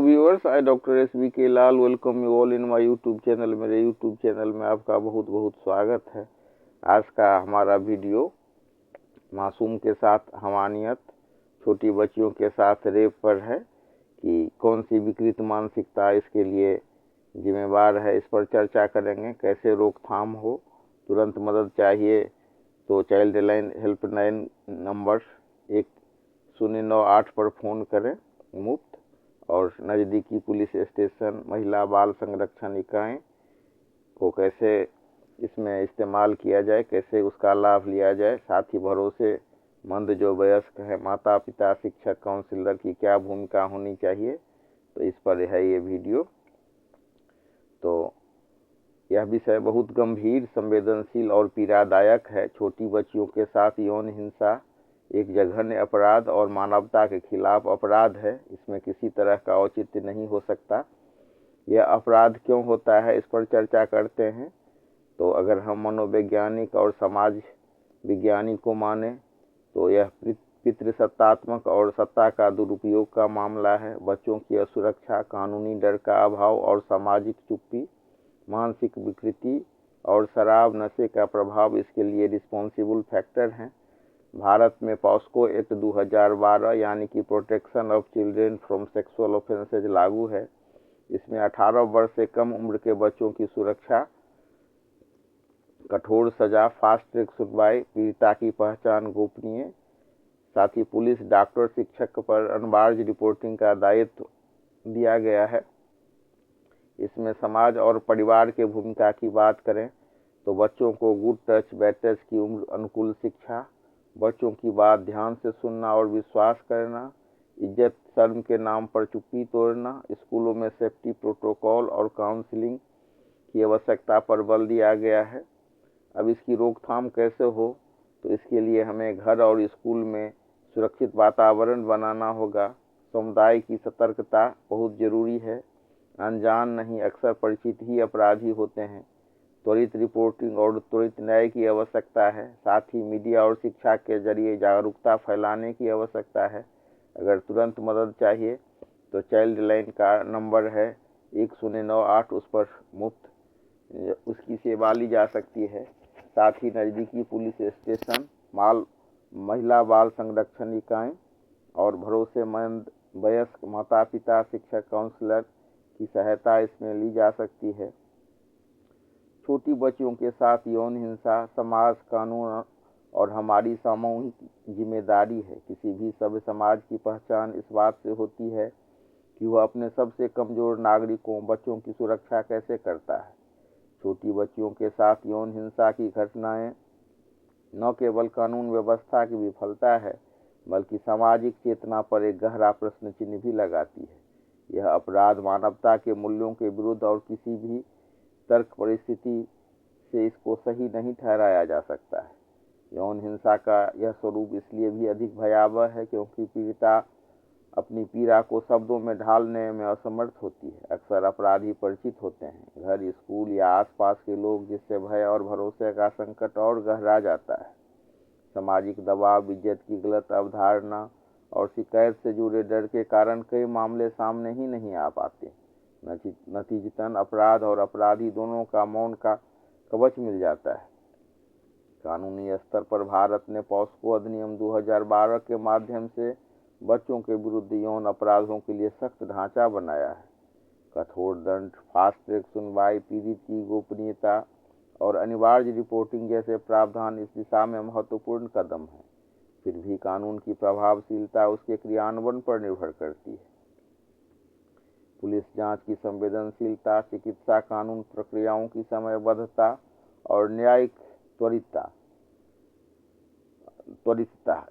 Viewers, I doctor SBK Lal welcome you all in my YouTube channel. मेरे YouTube channel में आपका बहुत बहुत स्वागत है। आज का हमारा वीडियो मासूम के साथ हमानियत, छोटी बच्चियों के साथ रेप पर है कि कौन सी विकृत मानसिकता इसके लिए जिम्मेवार है, इस पर चर्चा करेंगे। कैसे रोकथाम हो, तुरंत मदद चाहिए तो चाइल्ड लाइन हेल्पलाइन नंबर 1098 पर फ़ोन करें मुफ्त, और नज़दीकी पुलिस स्टेशन, महिला बाल संरक्षण इकाई को कैसे इसमें इस्तेमाल किया जाए, कैसे उसका लाभ लिया जाए। साथ ही भरोसेमंद जो वयस्क है, माता पिता, शिक्षक, काउंसलर की क्या भूमिका होनी चाहिए, तो इस पर है ये वीडियो। तो यह विषय बहुत गंभीर, संवेदनशील और पीड़ादायक है। छोटी बच्चियों के साथ यौन हिंसा एक जघन्य अपराध और मानवता के खिलाफ अपराध है। इसमें किसी तरह का औचित्य नहीं हो सकता। यह अपराध क्यों होता है, इस पर चर्चा करते हैं। तो अगर हम मनोवैज्ञानिक और समाज विज्ञानी को माने तो यह पितृसत्तात्मक और सत्ता का दुरुपयोग का मामला है। बच्चों की असुरक्षा, कानूनी डर का अभाव और सामाजिक चुप्पी, मानसिक विकृति और शराब नशे का प्रभाव इसके लिए रिस्पॉन्सिबल फैक्टर हैं। भारत में पॉस्को एक्ट 2012 यानी कि protection of children from sexual offences लागू है। इसमें 18 वर्ष से कम उम्र के बच्चों की सुरक्षा, कठोर सजा, फास्ट ट्रैक सुनवाई, पीड़िता की पहचान गोपनीय, साथ ही पुलिस, डॉक्टर, शिक्षक पर अनिवार्य रिपोर्टिंग का दायित्व दिया गया है। इसमें समाज और परिवार के भूमिका की बात करें तो बच्चों को गुड टच बैड टच की उम्र अनुकूल शिक्षा, बच्चों की बात ध्यान से सुनना और विश्वास करना, इज्जत शर्म के नाम पर चुप्पी तोड़ना, स्कूलों में सेफ्टी प्रोटोकॉल और काउंसलिंग की आवश्यकता पर बल दिया गया है। अब इसकी रोकथाम कैसे हो, तो इसके लिए हमें घर और स्कूल में सुरक्षित वातावरण बनाना होगा। समुदाय की सतर्कता बहुत जरूरी है। अनजान नहीं, अक्सर परिचित ही अपराधी होते हैं। त्वरित रिपोर्टिंग और त्वरित न्याय की आवश्यकता है। साथ ही मीडिया और शिक्षा के जरिए जागरूकता फैलाने की आवश्यकता है। अगर तुरंत मदद चाहिए तो चाइल्ड लाइन का नंबर है 1098, उस पर मुफ्त उसकी सेवा ली जा सकती है। साथ ही नज़दीकी पुलिस स्टेशन, महिला बाल संरक्षण इकाई और भरोसेमंद वयस्क माता पिता, शिक्षक, काउंसलर की सहायता इसमें ली जा सकती है। छोटी बच्चियों के साथ यौन हिंसा समाज, कानून और हमारी सामूहिक जिम्मेदारी है। किसी भी सभ्य समाज की पहचान इस बात से होती है कि वह अपने सबसे कमजोर नागरिकों, बच्चों की सुरक्षा कैसे करता है। छोटी बच्चियों के साथ यौन हिंसा की घटनाएं न केवल कानून व्यवस्था की विफलता है, बल्कि सामाजिक चेतना पर एक गहरा प्रश्न चिन्ह भी लगाती है। यह अपराध मानवता के मूल्यों के विरुद्ध और किसी भी तर्क परिस्थिति से इसको सही नहीं ठहराया जा सकता है। यौन हिंसा का यह स्वरूप इसलिए भी अधिक भयावह है क्योंकि पीड़िता अपनी पीड़ा को शब्दों में ढालने में असमर्थ होती है। अक्सर अपराधी परिचित होते हैं, घर, स्कूल या आसपास के लोग, जिससे भय और भरोसे का संकट और गहरा जाता है। सामाजिक दबाव, इज्जत की गलत अवधारणा और शिकायत से जुड़े डर के कारण कई मामले सामने ही नहीं आ पाते। नतीजतन अपराध और अपराधी दोनों का मौन का कवच मिल जाता है। कानूनी स्तर पर भारत ने पॉस्को अधिनियम 2012 के माध्यम से बच्चों के विरुद्ध यौन अपराधों के लिए सख्त ढांचा बनाया है। कठोर दंड, फास्ट ट्रैक सुनवाई, पीड़ित की गोपनीयता और अनिवार्य रिपोर्टिंग जैसे प्रावधान इस दिशा में महत्वपूर्ण कदम हैं। फिर भी कानून की प्रभावशीलता उसके क्रियान्वयन पर निर्भर करती है। पुलिस जांच की संवेदनशीलता, चिकित्सा कानून प्रक्रियाओं की समयबद्धता और न्यायिक त्वरितता,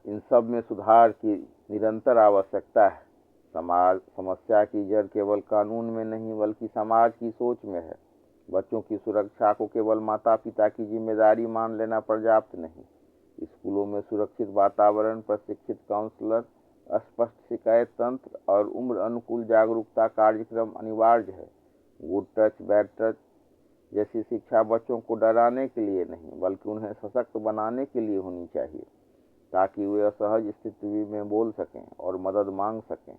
इन सब में सुधार की निरंतर आवश्यकता है। समस्या की जड़ केवल कानून में नहीं बल्कि समाज की सोच में है। बच्चों की सुरक्षा को केवल माता पिता की जिम्मेदारी मान लेना पर्याप्त नहीं। स्कूलों में सुरक्षित वातावरण, प्रशिक्षित काउंसलर, स्पष्ट शिकायत तंत्र और उम्र अनुकूल जागरूकता कार्यक्रम अनिवार्य है। गुड टच बैड टच जैसी शिक्षा बच्चों को डराने के लिए नहीं बल्कि उन्हें सशक्त बनाने के लिए होनी चाहिए, ताकि वे असहज स्थिति में बोल सकें और मदद मांग सकें।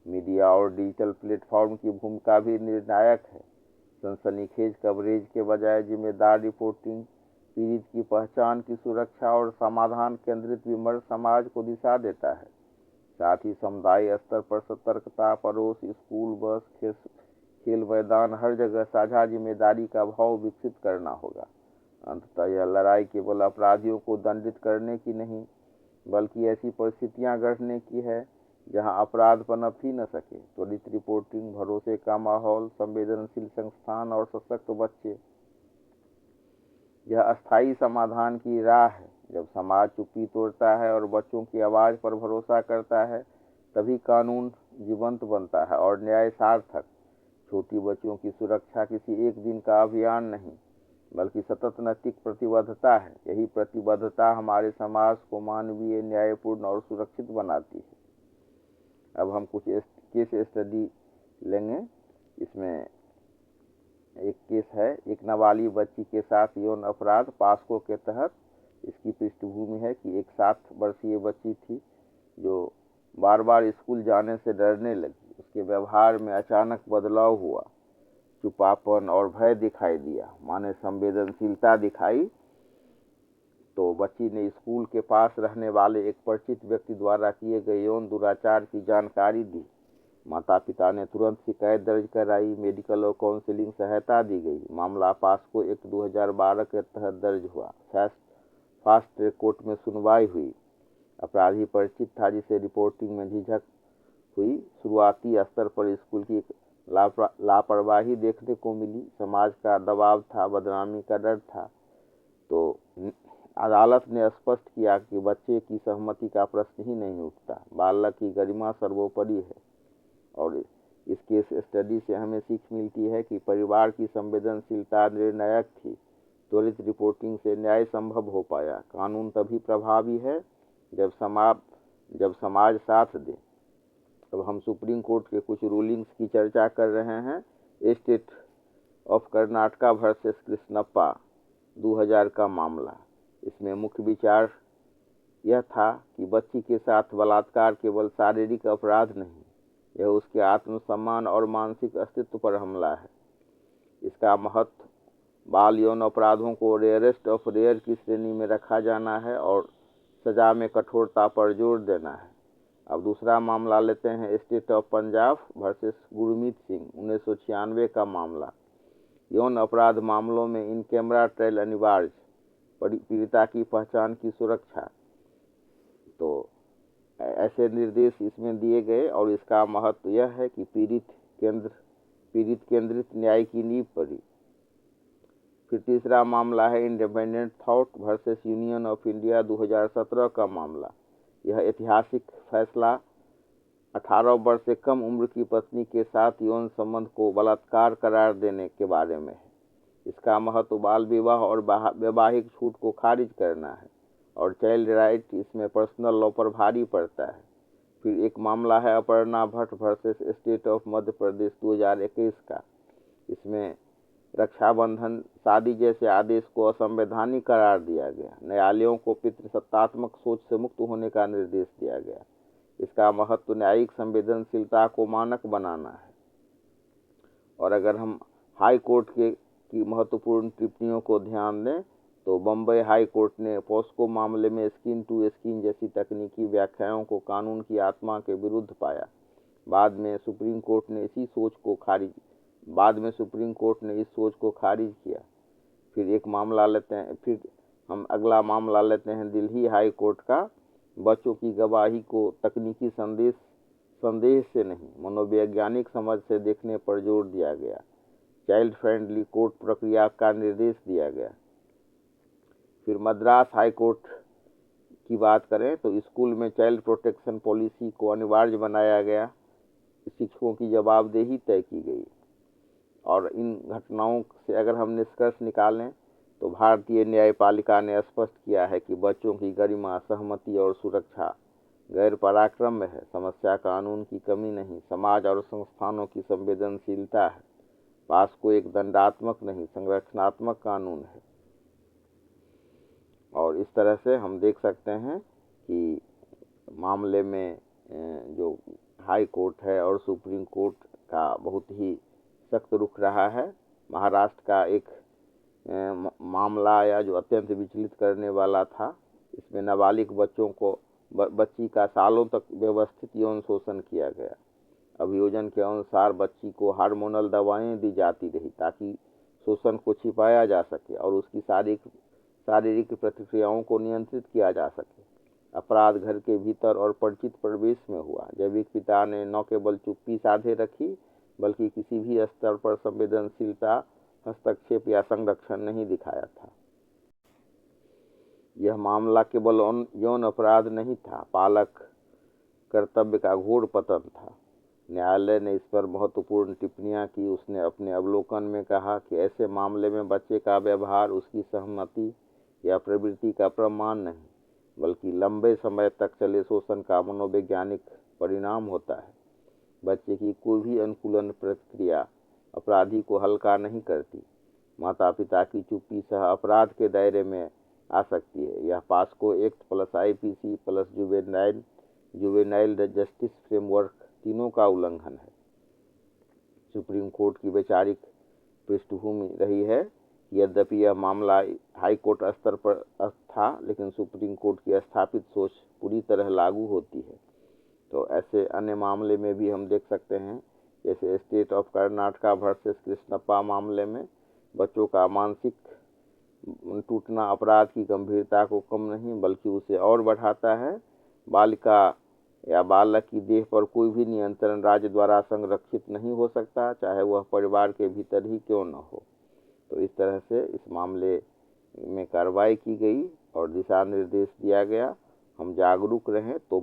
मीडिया मीडिया और डिजिटल प्लेटफॉर्म की भूमिका भी निर्णायक है। सनसनीखेज कवरेज के बजाय जिम्मेदार रिपोर्टिंग, पीड़ित की पहचान की सुरक्षा और समाधान केंद्रित विमर्श समाज को दिशा देता है। साथ ही समुदाय स्तर पर सतर्कता, पड़ोस, स्कूल, बस, खेल मैदान, हर जगह साझा जिम्मेदारी का भाव विकसित करना होगा। अंततः यह लड़ाई केवल अपराधियों को दंडित करने की नहीं, बल्कि ऐसी परिस्थितियां गढ़ने की है जहां अपराध पनप ही न सके। त्वरित रिपोर्टिंग, भरोसे का माहौल, संवेदनशील संस्थान और सशक्त बच्चे, यह अस्थायी समाधान की राह है। जब समाज चुप्पी तोड़ता है और बच्चों की आवाज़ पर भरोसा करता है, तभी कानून जीवंत बनता है और न्याय सार्थक। छोटी बच्चियों की सुरक्षा किसी एक दिन का अभियान नहीं, बल्कि सतत नैतिक प्रतिबद्धता है। यही प्रतिबद्धता हमारे समाज को मानवीय, न्यायपूर्ण और सुरक्षित बनाती है। अब हम कुछ केस स्टडी लेंगे। इसमें एक केस है, एक नाबालिग बच्ची के साथ यौन अपराध पास्को के तहत। इसकी पृष्ठभूमि है कि एक 7 वर्षीय बच्ची थी जो बार बार स्कूल जाने से डरने लगी। उसके व्यवहार में अचानक बदलाव हुआ, चुपापन और भय दिखाई दिया। माँ ने संवेदनशीलता दिखाई तो बच्ची ने स्कूल के पास रहने वाले एक परिचित व्यक्ति द्वारा किए गए यौन दुराचार की जानकारी दी। माता पिता ने तुरंत शिकायत दर्ज कराई, मेडिकल और काउंसलिंग सहायता दी गई। मामला पास्को एक्ट 2012 के तहत दर्ज हुआ। फास्ट ट्रैक कोर्ट में सुनवाई हुई। अपराधी परिचित था, जिसे रिपोर्टिंग में झिझक हुई। शुरुआती स्तर पर स्कूल की लापरवाही देखने को मिली, समाज का दबाव था, बदनामी का डर था। तो अदालत ने स्पष्ट किया कि बच्चे की सहमति का प्रश्न ही नहीं उठता, बालक की गरिमा सर्वोपरि है। और इस केस स्टडी से हमें सीख मिलती है कि परिवार की संवेदनशीलता निर्णायक थी। त्वरित रिपोर्टिंग से न्याय संभव हो पाया। कानून तभी प्रभावी है जब समाज साथ दे। अब हम सुप्रीम कोर्ट के कुछ रूलिंग्स की चर्चा कर रहे हैं। State of Karnataka versus Krishnappa 2000 का मामला। इसमें मुख्य विचार यह था कि बच्ची के साथ बलात्कार केवल शारीरिक अपराध नहीं, यह उसके आत्मसम्मान और मानसिक अस्तित्व पर हमला है। इसका महत्व बाल यौन अपराधों को रेयरेस्ट ऑफ रेयर की श्रेणी में रखा जाना है और सजा में कठोरता पर जोर देना है। अब दूसरा मामला लेते हैं, state of Punjab versus Gurmeet Singh 1996 का मामला। यौन अपराध मामलों में इन कैमरा ट्रायल अनिवार्य, पीड़िता की पहचान की सुरक्षा। तो ऐसे निर्देश इसमें दिए गए और इसका महत्व यह है कि पीड़ित केंद्रित न्याय की नींव पड़ी। फिर तीसरा मामला है independent thought versus union of India 2017 का मामला। यह ऐतिहासिक फैसला 18 वर्ष से कम उम्र की पत्नी के साथ यौन संबंध को बलात्कार करार देने के बारे में है। इसका महत्व बाल विवाह और वैवाहिक छूट को खारिज करना है और चाइल्ड राइट इसमें पर्सनल लॉ पर भारी पड़ता है। फिर एक मामला है Aparna Bhatt versus state of Madhya Pradesh 2021 का। इसमें रक्षाबंधन, शादी जैसे आदेश को असंवैधानिक करार दिया गया। न्यायालयों को पितृसत्तात्मक सोच से मुक्त होने का निर्देश दिया गया। इसका महत्व न्यायिक संवेदनशीलता को मानक बनाना है। और अगर हम हाई कोर्ट की महत्वपूर्ण टिप्पणियों को ध्यान दें तो बम्बई हाई कोर्ट ने पॉस्को मामले में स्किन टू स्किन जैसी तकनीकी व्याख्याओं को कानून की आत्मा के विरुद्ध पाया। बाद में सुप्रीम कोर्ट ने इस सोच को खारिज किया। फिर हम अगला मामला लेते हैं दिल्ली हाई कोर्ट का। बच्चों की गवाही को तकनीकी संदेह से नहीं, मनोवैज्ञानिक समझ से देखने पर जोर दिया गया। चाइल्ड फ्रेंडली कोर्ट प्रक्रिया का निर्देश दिया गया। फिर मद्रास हाई कोर्ट की बात करें तो स्कूल में चाइल्ड प्रोटेक्शन पॉलिसी को अनिवार्य बनाया गया। शिक्षकों की जवाबदेही तय की गई। और इन घटनाओं से अगर हम निष्कर्ष निकालें तो भारतीय न्यायपालिका ने स्पष्ट किया है कि बच्चों की गरिमा, सहमति और सुरक्षा गैर पराक्रम्य है। समस्या कानून की कमी नहीं, समाज और संस्थानों की संवेदनशीलता है। पास्को एक दंडात्मक नहीं, संरक्षणात्मक कानून है। और इस तरह से हम देख सकते हैं कि मामले में जो हाई कोर्ट है और सुप्रीम कोर्ट का बहुत ही सख्त रुख रहा है। महाराष्ट्र का एक मामला आया जो अत्यंत विचलित करने वाला था। इसमें नाबालिग बच्ची का सालों तक व्यवस्थित यौन शोषण किया गया। अभियोजन के अनुसार बच्ची को हार्मोनल दवाएं दी जाती रही ताकि शोषण को छिपाया जा सके और उसकी शारीरिक प्रतिक्रियाओं को नियंत्रित किया जा सके। अपराध घर के भीतर और परिचित प्रवेश में हुआ। जैविक पिता ने न केवल चुप्पी साधे रखी बल्कि किसी भी स्तर पर संवेदनशीलता, हस्तक्षेप या संरक्षण नहीं दिखाया था। यह मामला केवल यौन अपराध नहीं था, पालक कर्तव्य का घोर पतन था। न्यायालय ने इस पर महत्वपूर्ण टिप्पणियां की। उसने अपने अवलोकन में कहा कि ऐसे मामले में बच्चे का व्यवहार उसकी सहमति या प्रवृत्ति का प्रमाण नहीं बल्कि लंबे समय तक चले शोषण का मनोवैज्ञानिक परिणाम होता है। बच्चे की कोई भी अनुकूलन प्रक्रिया अपराधी को हल्का नहीं करती। माता पिता की चुप्पी सह अपराध के दायरे में आ सकती है। यह POCSO act plus IPC plus juvenile justice framework तीनों का उल्लंघन है। सुप्रीम कोर्ट की वैचारिक पृष्ठभूमि रही है। यद्यपि यह मामला हाई कोर्ट स्तर पर था, लेकिन सुप्रीम कोर्ट की स्थापित सोच पूरी तरह लागू होती है। तो ऐसे अन्य मामले में भी हम देख सकते हैं, जैसे state of Karnataka versus Krishnappa मामले में बच्चों का मानसिक टूटना अपराध की गंभीरता को कम नहीं बल्कि उसे और बढ़ाता है। बालिका या बालक की देह पर कोई भी नियंत्रण राज्य द्वारा संरक्षित नहीं हो सकता, चाहे वह परिवार के भीतर ही क्यों न हो। तो इस तरह से इस मामले में कार्रवाई की गई और दिशा निर्देश दिया गया। हम जागरूक रहें तो